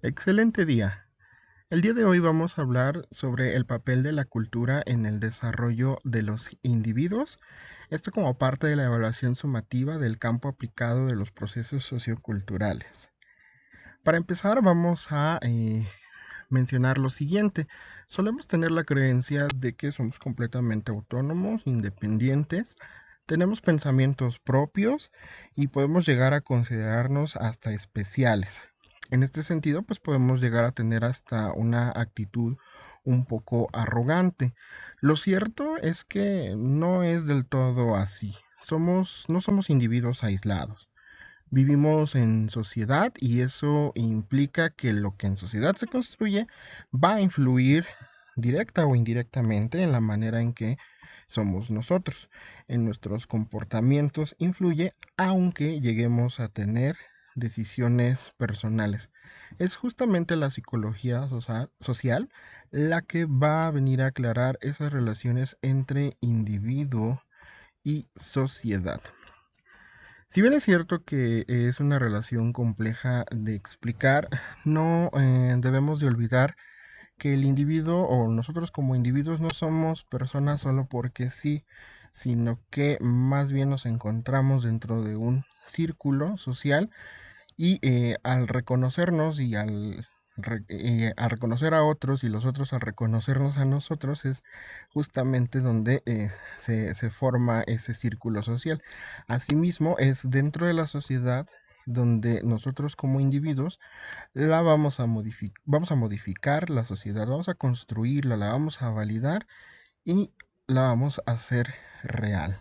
Excelente día. El día de hoy vamos a hablar sobre el papel de la cultura en el desarrollo de los individuos, esto como parte de la evaluación sumativa del campo aplicado de los procesos socioculturales. Para empezar, vamos a mencionar lo siguiente. Solemos tener la creencia de que somos completamente autónomos, independientes, tenemos pensamientos propios y podemos llegar a considerarnos hasta especiales. En este sentido, pues podemos llegar a tener hasta una actitud un poco arrogante. Lo cierto es que no es del todo así. No somos individuos aislados. Vivimos en sociedad y eso implica que lo que en sociedad se construye va a influir directa o indirectamente en la manera en que somos nosotros. En nuestros comportamientos influye aunque lleguemos a tener decisiones personales. Es justamente la psicología social la que va a venir a aclarar esas relaciones entre individuo y sociedad. Si bien es cierto que es una relación compleja de explicar, no debemos de olvidar que el individuo o nosotros como individuos no somos personas solo porque sí, sino que más bien nos encontramos dentro de un círculo social y al reconocernos y al reconocer a otros y los otros al reconocernos a nosotros es justamente donde se forma ese círculo social. Asimismo, es dentro de la sociedad donde nosotros como individuos vamos a modificar la sociedad, vamos a construirla, la vamos a validar y la vamos a hacer real.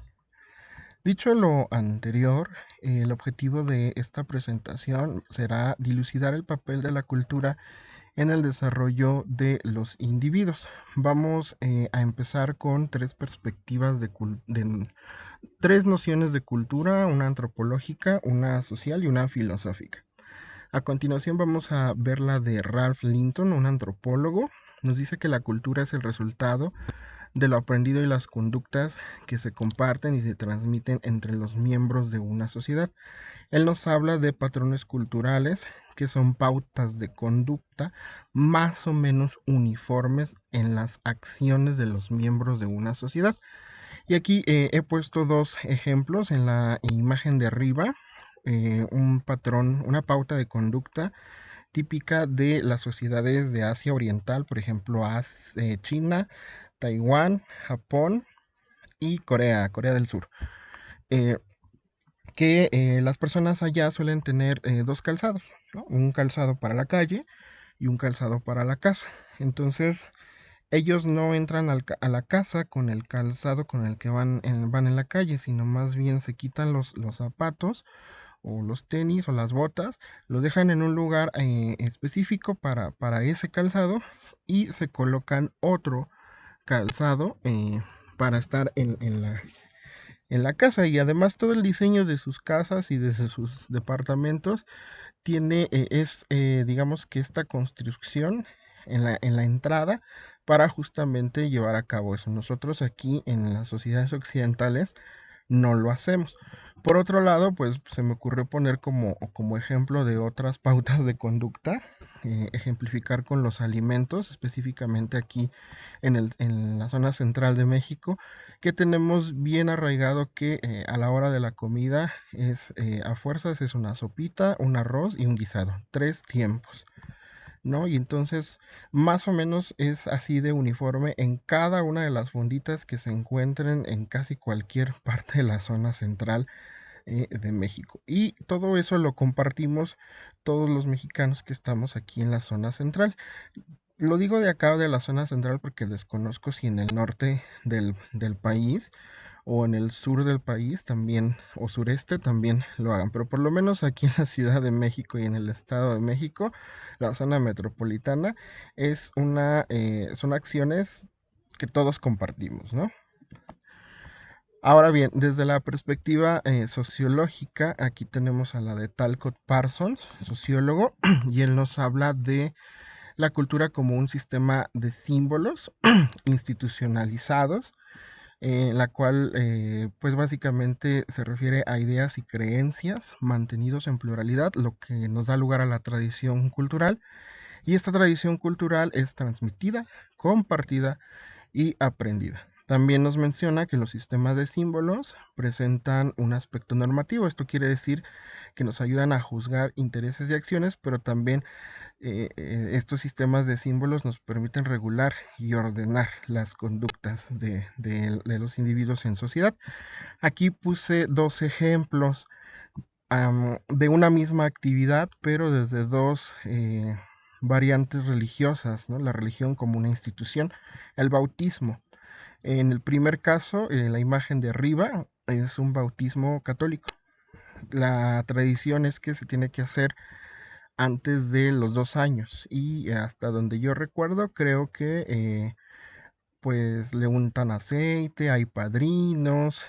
Dicho lo anterior, el objetivo de esta presentación será dilucidar el papel de la cultura en el desarrollo de los individuos. Vamos a empezar con tres perspectivas tres nociones de cultura, una antropológica, una social y una filosófica. A continuación vamos a ver la de Ralph Linton, un antropólogo. Nos dice que la cultura es el resultado de lo aprendido y las conductas que se comparten y se transmiten entre los miembros de una sociedad. Él nos habla de patrones culturales que son pautas de conducta más o menos uniformes en las acciones de los miembros de una sociedad. Y aquí he puesto dos ejemplos en la imagen de arriba. Un patrón, una pauta de conducta típica de las sociedades de Asia Oriental, por ejemplo, China, Taiwán, Japón y Corea del Sur. Eh, que las personas allá suelen tener dos calzados, ¿no? Un calzado para la calle y un calzado para la casa. Entonces, ellos no entran a la casa con el calzado con el que van en la calle, sino más bien se quitan los zapatos o los tenis o las botas, lo dejan en un lugar específico para ese calzado y se colocan otro calzado para estar en la casa. Y además todo el diseño de sus casas y de sus departamentos digamos que esta construcción en la entrada para justamente llevar a cabo eso. Nosotros aquí en las sociedades occidentales no lo hacemos. Por otro lado, pues se me ocurrió poner como ejemplo de otras pautas de conducta, ejemplificar con los alimentos, específicamente aquí en la zona central de México, que tenemos bien arraigado que a la hora de la comida a fuerzas es una sopita, un arroz y un guisado, tres tiempos. ¿No? Y entonces más o menos es así de uniforme en cada una de las fonditas que se encuentren en casi cualquier parte de la zona central de México. Y todo eso lo compartimos todos los mexicanos que estamos aquí en la zona central. Lo digo de acá de la zona central porque desconozco si en el norte del país o en el sur del país también, o sureste también lo hagan, pero por lo menos aquí en la Ciudad de México y en el Estado de México, la zona metropolitana, son acciones que todos compartimos, ¿no? Ahora bien, desde la perspectiva sociológica, aquí tenemos a la de Talcott Parsons, sociólogo, y él nos habla de la cultura como un sistema de símbolos institucionalizados en la cual pues básicamente se refiere a ideas y creencias mantenidos en pluralidad, lo que nos da lugar a la tradición cultural. Y esta tradición cultural es transmitida, compartida y aprendida. También nos menciona que los sistemas de símbolos presentan un aspecto normativo. Esto quiere decir que nos ayudan a juzgar intereses y acciones, pero también estos sistemas de símbolos nos permiten regular y ordenar las conductas de los individuos en sociedad. Aquí puse dos ejemplos de una misma actividad, pero desde dos variantes religiosas, ¿no? La religión como una institución, el bautismo. En el primer caso, la imagen de arriba es un bautismo católico. La tradición es que se tiene que hacer antes de los 2 años y hasta donde yo recuerdo creo que pues le untan aceite, hay padrinos,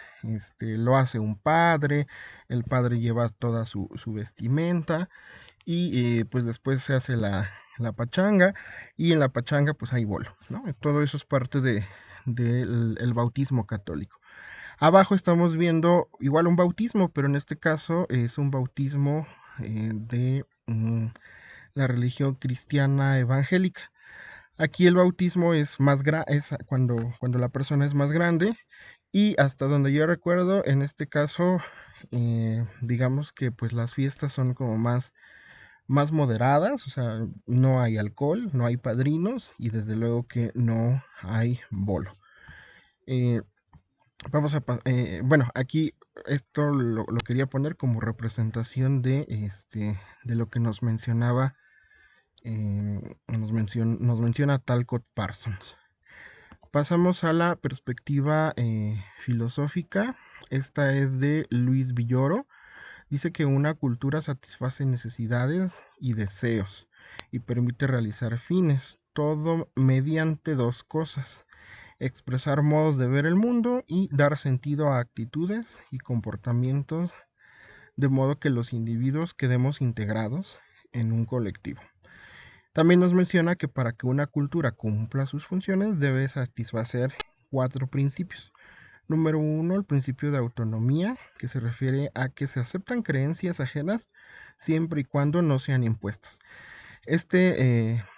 lo hace un padre, el padre lleva toda su vestimenta y pues después se hace la pachanga y en la pachanga pues hay bolo, ¿no? Todo eso es parte del el bautismo católico. Abajo estamos viendo igual un bautismo, pero en este caso es un bautismo de la religión cristiana evangélica. Aquí el bautismo es es cuando la persona es más grande y hasta donde yo recuerdo, en este caso, digamos que pues las fiestas son como más moderadas, o sea, no hay alcohol, no hay padrinos y desde luego que no hay bolo. Eh, bueno, aquí esto lo quería poner como representación de lo que nos mencionaba, nos menciona Talcott Parsons. Pasamos a la perspectiva filosófica. Esta es de Luis Villoro. Dice que una cultura satisface necesidades y deseos y permite realizar fines, todo mediante dos cosas: expresar modos de ver el mundo y dar sentido a actitudes y comportamientos, de modo que los individuos quedemos integrados en un colectivo. También nos menciona que para que una cultura cumpla sus funciones debe satisfacer cuatro principios. Número uno, el principio de autonomía, que se refiere a que se aceptan creencias ajenas siempre y cuando no sean impuestas.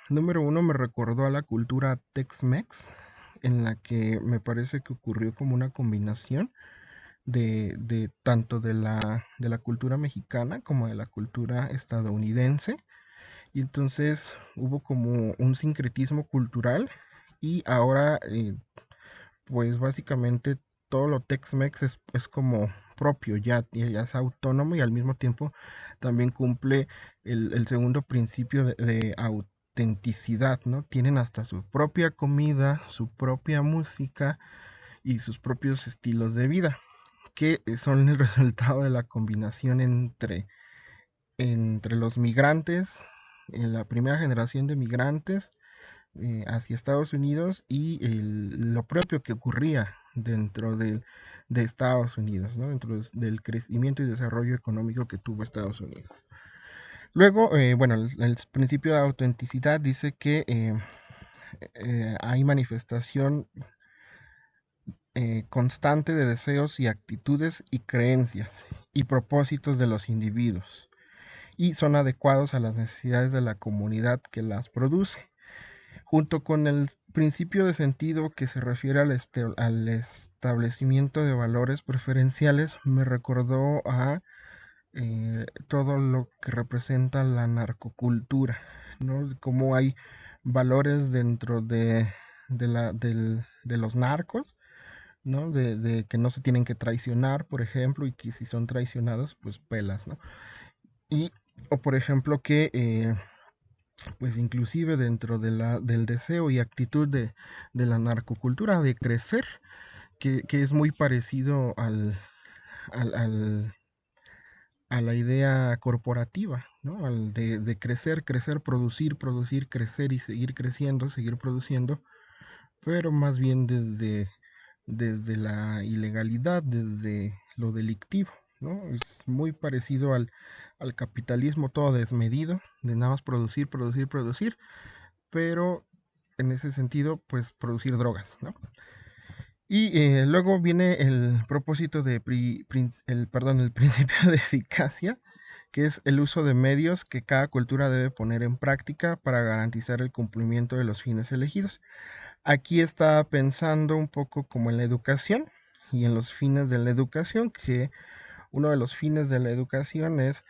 Número uno me recordó a la cultura Tex-Mex, en la que me parece que ocurrió como una combinación de tanto de la cultura mexicana como de la cultura estadounidense. Y entonces hubo como un sincretismo cultural y ahora pues básicamente todo lo Tex-Mex es como propio, ya es autónomo y al mismo tiempo también cumple el segundo principio de autenticidad, ¿no? Tienen hasta su propia comida, su propia música y sus propios estilos de vida, que son el resultado de la combinación entre los migrantes, en la primera generación de migrantes hacia Estados Unidos y lo propio que ocurría dentro de Estados Unidos, ¿no? Dentro del crecimiento y desarrollo económico que tuvo Estados Unidos. Luego, bueno, el principio de autenticidad dice que hay manifestación constante de deseos y actitudes y creencias y propósitos de los individuos y son adecuados a las necesidades de la comunidad que las produce, junto con el principio de sentido que se refiere al establecimiento de valores preferenciales. Me recordó a todo lo que representa la narcocultura, ¿no? Cómo hay valores dentro de los narcos, ¿no? De que no se tienen que traicionar, por ejemplo, y que si son traicionados, pues pelas, ¿no? Y, o por ejemplo, que pues inclusive dentro del deseo y actitud de la narcocultura de crecer, que es muy parecido al, al- a la idea corporativa, ¿no? De crecer, crecer, producir, producir, crecer y seguir creciendo, seguir produciendo, pero más bien desde la ilegalidad, desde lo delictivo, ¿no? Es muy parecido al capitalismo todo desmedido, de nada más producir, producir, producir, pero en ese sentido, pues producir drogas, ¿no? Y luego viene el propósito el principio de eficacia, que es el uso de medios que cada cultura debe poner en práctica para garantizar el cumplimiento de los fines elegidos. Aquí está pensando un poco como en la educación y en los fines de la educación, que uno de los fines de la educación es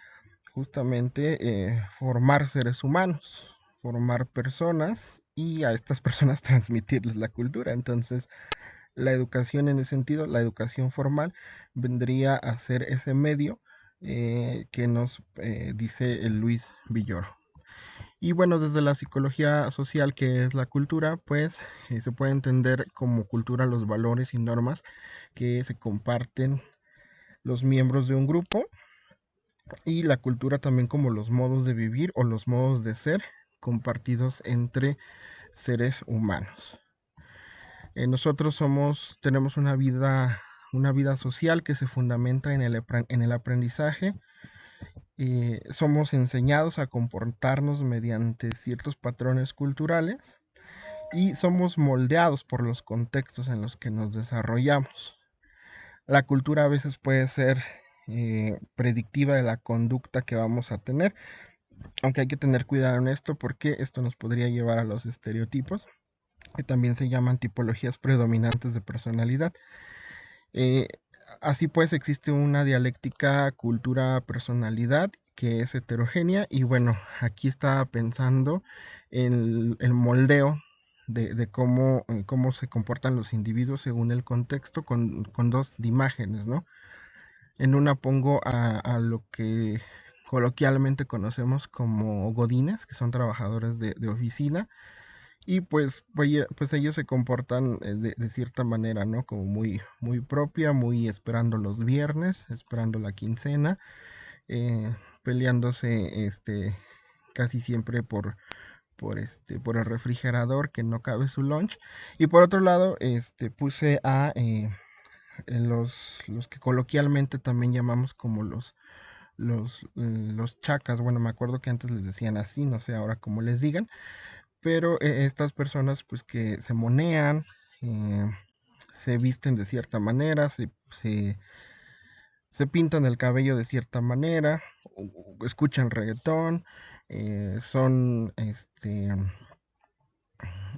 justamente formar seres humanos, formar personas y a estas personas transmitirles la cultura. Entonces, la educación en ese sentido, la educación formal, vendría a ser ese medio que nos dice el Luis Villoro. Y bueno, desde la psicología social, que es la cultura, pues se puede entender como cultura los valores y normas que se comparten los miembros de un grupo, y la cultura también como los modos de vivir o los modos de ser compartidos entre seres humanos. Nosotros tenemos una vida social que se fundamenta en el aprendizaje. Somos enseñados a comportarnos mediante ciertos patrones culturales y somos moldeados por los contextos en los que nos desarrollamos. La cultura a veces puede ser predictiva de la conducta que vamos a tener, aunque hay que tener cuidado en esto porque esto nos podría llevar a los estereotipos, que también se llaman tipologías predominantes de personalidad. Eh, Así pues existe una dialéctica cultura-personalidad que es heterogénea, y bueno, aquí estaba pensando en el moldeo de cómo se comportan los individuos según el contexto con dos imágenes, ¿no? En una pongo a lo que coloquialmente conocemos como godines, que son trabajadores de oficina, y pues ellos se comportan de cierta manera, ¿no? Como muy propia, muy esperando los viernes, esperando la quincena, peleándose casi siempre por el refrigerador que no cabe su lunch. Y por otro lado, puse a los que coloquialmente también llamamos como los chacas. Bueno, me acuerdo que antes les decían así, no sé ahora cómo les digan, pero estas personas pues que se monean, eh, se visten de cierta manera, se pintan el cabello de cierta manera, escuchan reggaetón, son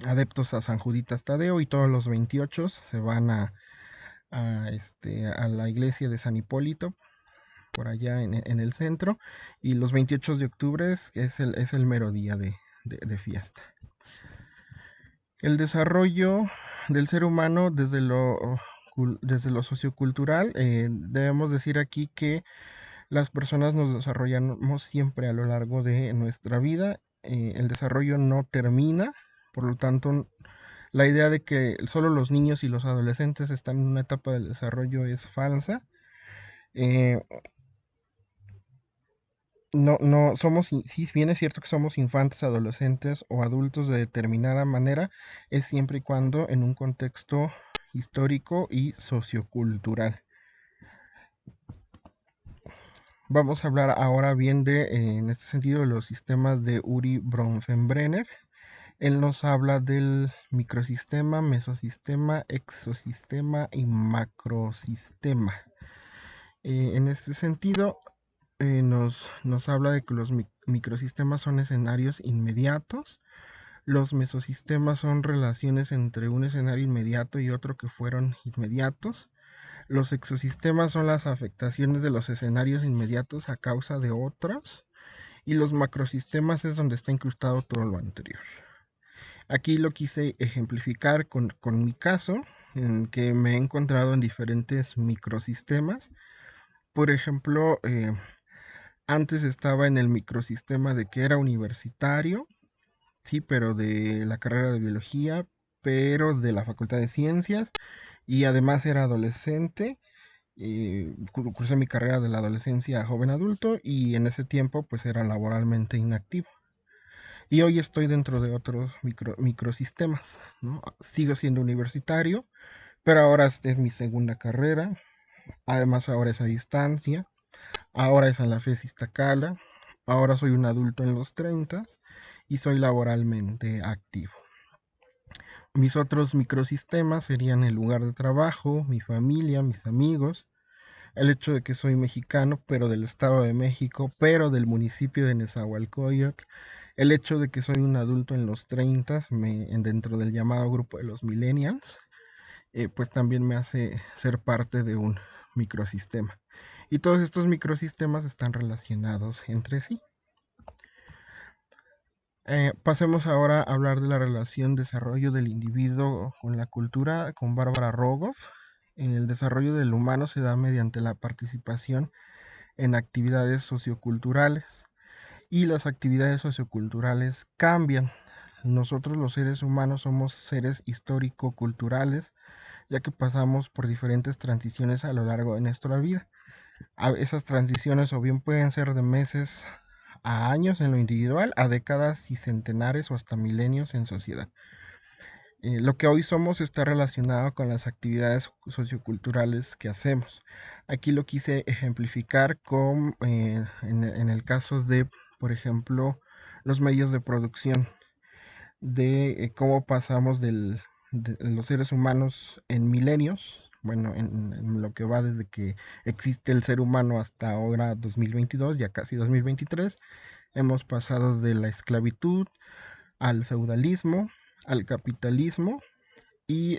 adeptos a San Juditas Tadeo, y todos los 28 se van a la iglesia de San Hipólito, por allá en el centro, y los 28 de octubre es el mero día de fiesta. El desarrollo del ser humano desde lo sociocultural, debemos decir aquí que las personas nos desarrollamos siempre a lo largo de nuestra vida. El desarrollo no termina, por lo tanto, la idea de que solo los niños y los adolescentes están en una etapa del desarrollo es falsa. Eh, no somos, si bien es cierto que somos infantes, adolescentes o adultos de determinada manera, es siempre y cuando en un contexto histórico y sociocultural. Vamos a hablar ahora bien en este sentido, de los sistemas de Uri Bronfenbrenner. Él nos habla del microsistema, mesosistema, exosistema y macrosistema. En este sentido, nos habla de que los microsistemas son escenarios inmediatos, los mesosistemas son relaciones entre un escenario inmediato y otro que fueron inmediatos, los exosistemas son las afectaciones de los escenarios inmediatos a causa de otros, y los macrosistemas es donde está incrustado todo lo anterior. Aquí lo quise ejemplificar con mi caso, en que me he encontrado en diferentes microsistemas. Por ejemplo, antes estaba en el microsistema de que era universitario, sí, pero de la carrera de biología, pero de la Facultad de Ciencias, y además era adolescente. Cursé mi carrera de la adolescencia a joven adulto, y en ese tiempo pues era laboralmente inactivo. Y hoy estoy dentro de otros microsistemas, ¿no? Sigo siendo universitario, pero ahora esta es mi segunda carrera. Además ahora es a distancia, ahora es en la FES Iztacala, ahora soy un adulto en los 30 y soy laboralmente activo. Mis otros microsistemas serían el lugar de trabajo, mi familia, mis amigos, el hecho de que soy mexicano, pero del Estado de México, pero del municipio de Nezahualcóyotl, el hecho de que soy un adulto en los 30, dentro del llamado grupo de los millennials, pues también me hace ser parte de un microsistema. Y todos estos microsistemas están relacionados entre sí. Pasemos ahora a hablar de la relación desarrollo del individuo con la cultura con Bárbara Rogoff. El desarrollo del humano se da mediante la participación en actividades socioculturales y las actividades socioculturales cambian. Nosotros los seres humanos somos seres histórico-culturales, ya que pasamos por diferentes transiciones a lo largo de nuestra vida. Esas transiciones o bien pueden ser de meses a años en lo individual, a décadas y centenares o hasta milenios en sociedad. Lo que hoy somos está relacionado con las actividades socioculturales que hacemos. Aquí lo quise ejemplificar en el caso de, por ejemplo, los medios de producción, de cómo pasamos de los seres humanos en milenios, bueno, en lo que va desde que existe el ser humano hasta ahora 2022, ya casi 2023, hemos pasado de la esclavitud al feudalismo, al capitalismo y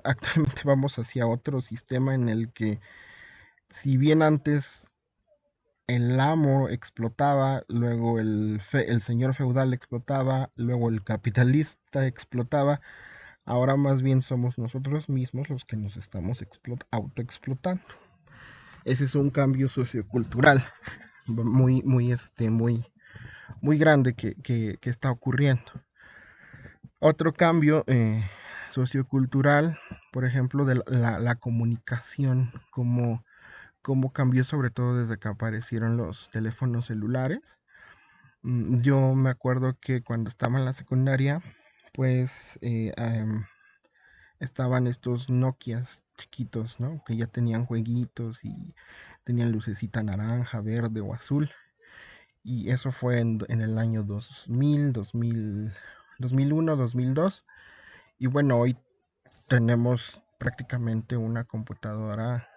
actualmente vamos hacia otro sistema en el que si bien antes el amo explotaba, luego el señor feudal explotaba, luego el capitalista explotaba, ahora más bien somos nosotros mismos los que nos estamos autoexplotando. Ese es un cambio sociocultural muy grande que está ocurriendo. Otro cambio sociocultural, por ejemplo, de la comunicación, cómo cambió sobre todo desde que aparecieron los teléfonos celulares. Yo me acuerdo que cuando estaba en la secundaria, pues estaban estos Nokias chiquitos, ¿no? Que ya tenían jueguitos y tenían lucecita naranja, verde o azul. Y eso fue en el año 2001, 2002. Y bueno, hoy tenemos prácticamente una computadora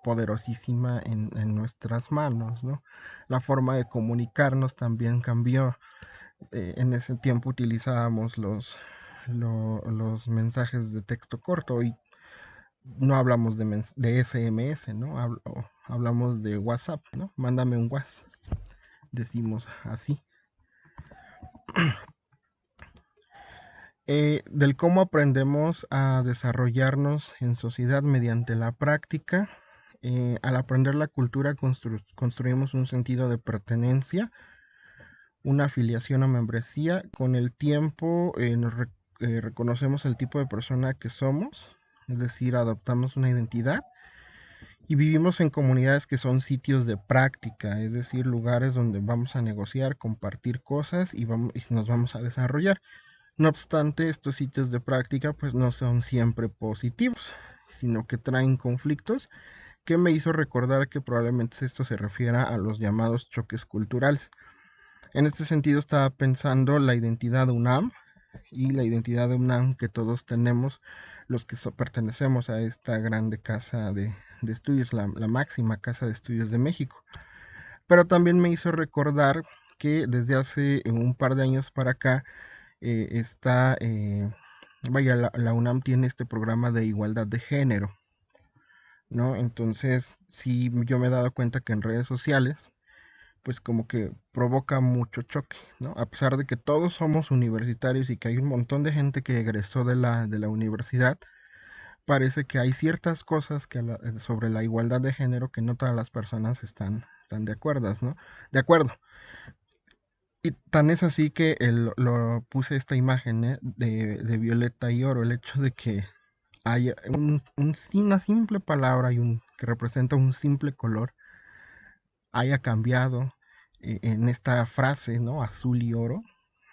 poderosísima en nuestras manos, ¿no? La forma de comunicarnos también cambió. En ese tiempo utilizábamos los mensajes de texto corto y no hablamos de SMS, ¿no? Hablamos de WhatsApp, ¿no? Mándame un WhatsApp, decimos así. Del cómo aprendemos a desarrollarnos en sociedad mediante la práctica. Al aprender la cultura construimos un sentido de pertenencia, una afiliación o membresía. Con el tiempo reconocemos el tipo de persona que somos, es decir, adoptamos una identidad y vivimos en comunidades que son sitios de práctica, es decir, lugares donde vamos a negociar, compartir cosas y nos vamos a desarrollar. No obstante, estos sitios de práctica pues no son siempre positivos, sino que traen conflictos, que me hizo recordar que probablemente esto se refiera a los llamados choques culturales. En este sentido estaba pensando la identidad de UNAM y la identidad de UNAM que todos tenemos los que pertenecemos a esta grande casa de estudios, la máxima casa de estudios de México. Pero también me hizo recordar que desde hace un par de años para acá está, vaya, la UNAM tiene este programa de igualdad de género, ¿no? Entonces, sí, yo me he dado cuenta que en redes sociales, pues como que provoca mucho choque, ¿no? A pesar de que todos somos universitarios y que hay un montón de gente que egresó de la universidad, parece que hay ciertas cosas sobre la igualdad de género que no todas las personas están de acuerdo, ¿no? De acuerdo. Y tan es así que puse esta imagen de violeta y oro, el hecho de que hay una simple palabra que representa un simple color haya cambiado en esta frase, ¿no? Azul y oro,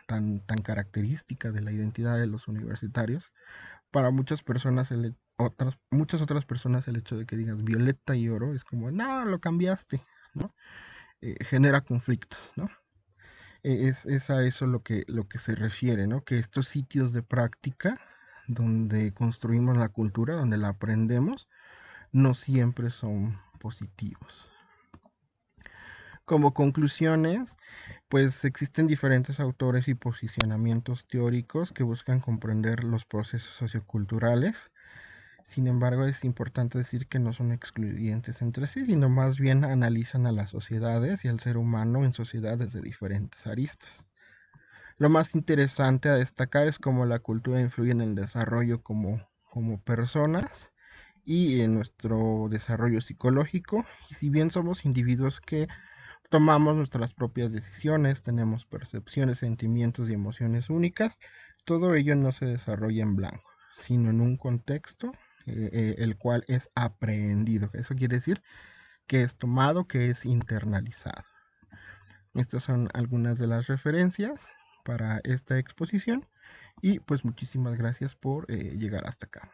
tan característica de la identidad de los universitarios. Para muchas otras personas el hecho de que digas violeta y oro es como, no, lo cambiaste, ¿no? Genera conflictos, ¿no? Es a eso lo que se refiere, ¿no? Que estos sitios de práctica donde construimos la cultura, donde la aprendemos, no siempre son positivos. Como conclusiones, pues existen diferentes autores y posicionamientos teóricos que buscan comprender los procesos socioculturales. Sin embargo, es importante decir que no son excluyentes entre sí, sino más bien analizan a las sociedades y al ser humano en sociedades de diferentes aristas. Lo más interesante a destacar es cómo la cultura influye en el desarrollo como personas y en nuestro desarrollo psicológico. Y si bien somos individuos que tomamos nuestras propias decisiones, tenemos percepciones, sentimientos y emociones únicas, todo ello no se desarrolla en blanco, sino en un contexto el cual es aprendido. Eso quiere decir que es tomado, que es internalizado. Estas son algunas de las referencias para esta exposición y pues muchísimas gracias por llegar hasta acá.